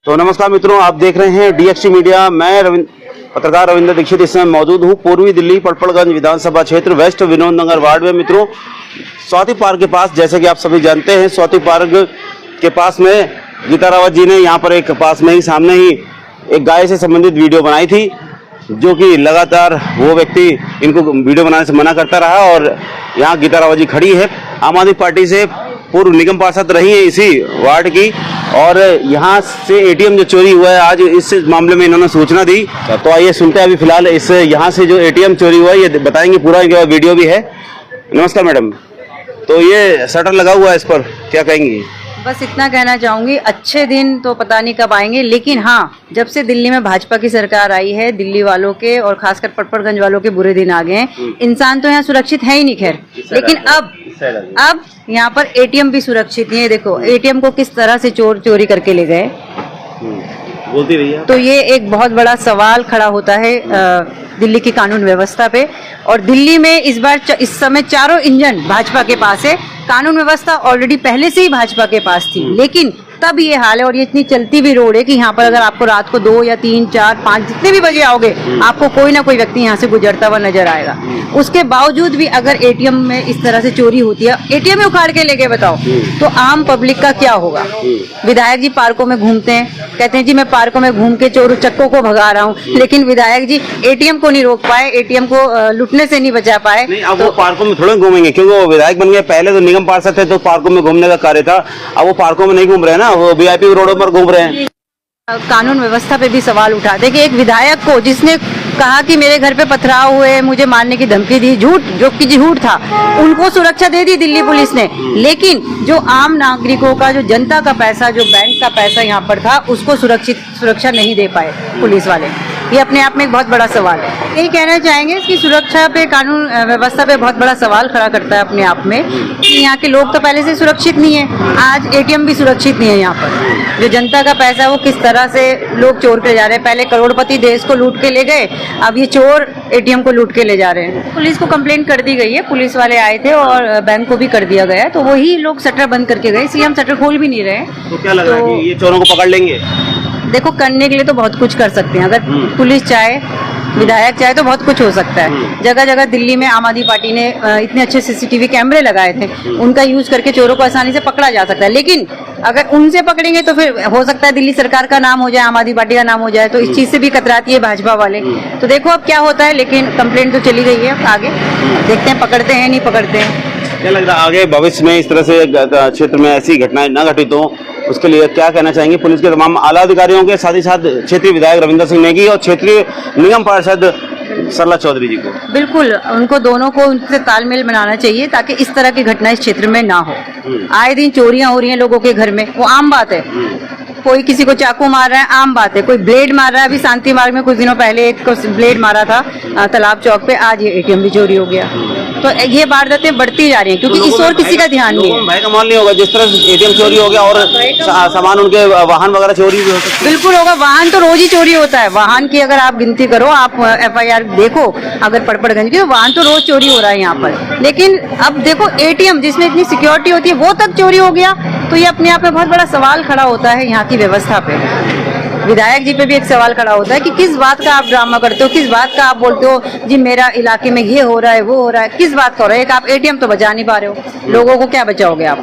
तो नमस्कार मित्रों, आप देख रहे हैं डीएक्सटी मीडिया। मैं पत्रकार रविंद्र दीक्षित इस समय मौजूद हूँ पूर्वी दिल्ली पड़पड़गंज विधानसभा क्षेत्र वेस्ट विनोद नगर वार्ड में। मित्रों, स्वाति पार्क के पास, जैसे कि आप सभी जानते हैं, स्वाति पार्क के पास में गीता रावत जी ने यहाँ पर एक पास में ही सामने ही एक गाय से संबंधित वीडियो बनाई थी, जो कि लगातार वो व्यक्ति इनको वीडियो बनाने से मना करता रहा। और यहाँ गीता रावत जी खड़ी है, आम आदमी पार्टी से पूर्व निगम पार्षद रही है इसी वार्ड की, और यहाँ से एटीएम जो चोरी हुआ है, आज इस मामले में इन्होंने सूचना दी। तो आइए सुनते हैं अभी फिलहाल इस यहाँ से जो एटीएम चोरी हुआ है ये बताएंगे, पूरा वीडियो भी है। नमस्कार मैडम, तो ये शटर लगा हुआ है, इस पर क्या कहेंगी? बस इतना कहना चाहूंगी, अच्छे दिन तो पता नहीं कब आएंगे, लेकिन हाँ, जब से दिल्ली में भाजपा की सरकार आई है, दिल्ली वालों के और खासकर पड़पड़गंज वालों के बुरे दिन आ गए हैं। इंसान तो यहाँ सुरक्षित है ही नहीं, खैर, लेकिन अब यहाँ पर एटीएम भी सुरक्षित नहीं है। देखो एटीएम को किस तरह से चोरी करके ले गए, बोलती रही है। तो ये एक बहुत बड़ा सवाल खड़ा होता है दिल्ली की कानून व्यवस्था पे। और दिल्ली में इस समय चारों इंजन भाजपा के पास है। कानून व्यवस्था ऑलरेडी पहले से ही भाजपा के पास थी, लेकिन तब ये हाल है। और ये इतनी चलती भी रोड है कि यहाँ पर अगर आपको रात को 2 या 3, 4, 5 जितने भी बजे आओगे, आपको कोई ना कोई व्यक्ति यहाँ से गुजरता हुआ नजर आएगा। उसके बावजूद भी अगर एटीएम में इस तरह से चोरी होती है, एटीएम में उखाड़ के लेके बताओ, तो आम पब्लिक का क्या होगा? विधायक जी पार्कों में घूमते हैं, कहते हैं जी मैं पार्कों में घूम के चोर चक्कों को भगा रहा हूँ, लेकिन विधायक जी एटीएम को नहीं रोक पाए, एटीएम को लूटने से नहीं बचा पाए। नहीं, अब वो पार्कों में थोड़े घूमेंगे, क्योंकि वो विधायक बन गए। पहले तो निगम पार्षद थे तो पार्कों में घूमने का कार्य था, अब वो पार्कों में नहीं घूम रहे हैं ना, वो वीआईपी रोडों पर घूम रहे हैं। कानून व्यवस्था पे भी सवाल उठाते कि एक विधायक को जिसने कहा कि मेरे घर पे पथराव हुए, मुझे मारने की धमकी दी, झूठ, जो कि झूठ था, उनको सुरक्षा दे दी दिल्ली पुलिस ने। लेकिन जो आम नागरिकों का, जो जनता का पैसा, जो बैंक का पैसा यहाँ पर था, उसको सुरक्षा नहीं दे पाए पुलिस वाले। ये अपने आप में एक बहुत बड़ा सवाल है। यही कहना चाहेंगे कि सुरक्षा पे, कानून व्यवस्था पे बहुत बड़ा सवाल खड़ा करता है अपने आप में कि यहाँ के लोग तो पहले से सुरक्षित नहीं है, आज एटीएम भी सुरक्षित नहीं है। यहाँ पर जो जनता का पैसा है वो किस तरह से लोग चोर के जा रहे हैं। पहले करोड़पति देश को लूट के ले गए, अब ये चोर एटीएम को लूट के ले जा रहे हैं। पुलिस को कंप्लेंट कर दी गई है, पुलिस वाले आए थे और बैंक को भी कर दिया गया है, तो वही लोग शटर बंद करके गए, इसलिए हम शटर खोल भी नहीं रहे। तो क्या लग रहा है कि ये चोरों को पकड़ लेंगे? देखो, करने के लिए तो बहुत कुछ कर सकते हैं, अगर पुलिस चाहे, विधायक चाहे तो बहुत कुछ हो सकता है। जगह जगह दिल्ली में आम आदमी पार्टी ने इतने अच्छे सीसीटीवी कैमरे लगाए थे, उनका यूज करके चोरों को आसानी से पकड़ा जा सकता है। लेकिन अगर उनसे पकड़ेंगे तो फिर हो सकता है दिल्ली सरकार का नाम हो जाए, आम आदमी पार्टी का नाम हो जाए, तो इस चीज से भी कतराती है भाजपा वाले। तो देखो अब क्या होता है, लेकिन कंप्लेंट तो चली गई है, आगे देखते हैं पकड़ते हैं नहीं पकड़ते हैं। क्या लग रहा है आगे भविष्य में इस तरह से क्षेत्र में ऐसी घटनाएं न घटित हो, उसके लिए क्या कहना चाहेंगे पुलिस के तमाम आला अधिकारियों के, साथ ही साथ क्षेत्रीय विधायक रविंद्र सिंह नेगी और क्षेत्रीय निगम पार्षद सरला चौधरी जी को? बिल्कुल, उनको दोनों को उनसे तालमेल बनाना चाहिए ताकि इस तरह की घटना इस क्षेत्र में ना हो। आए दिन चोरियां हो रही हैं लोगों के घर में, वो आम बात है। कोई किसी को चाकू मार रहा है, आम बात है। कोई ब्लेड मार रहा है, अभी शांति मार्ग में कुछ दिनों पहले एक को ब्लेड मारा था तालाब चौक पे, आज ये एटीएम भी चोरी हो गया। तो ये वारदातें बढ़ती जा रही हैं, क्योंकि इस ओर किसी का ध्यान नहीं है। भाई का मान नहीं होगा, जिस तरह से एटीएम चोरी हो गया और सामान, उनके वाहन वगैरह चोरी भी हो सकते हैं। बिल्कुल होगा, वाहन तो रोज ही चोरी होता है। वाहन की अगर आप गिनती करो, आप FIR देखो अगर पड़पड़गंज की, तो वाहन तो रोज चोरी हो रहा है यहाँ पर। लेकिन अब देखो एटीएम जिसमें इतनी सिक्योरिटी होती है वो तक चोरी हो गया, तो ये अपने आप में बहुत बड़ा सवाल खड़ा होता है यहाँ की व्यवस्था पे। विधायक जी पे भी एक सवाल खड़ा होता है कि किस बात का आप ड्रामा करते हो, किस बात का आप बोलते हो जी मेरा इलाके में ये हो रहा है, वो हो रहा है, किस बात का हो रहा है? एक आप एटीएम तो बचा नहीं पा रहे हो, लोगों को क्या बचाओगे आप?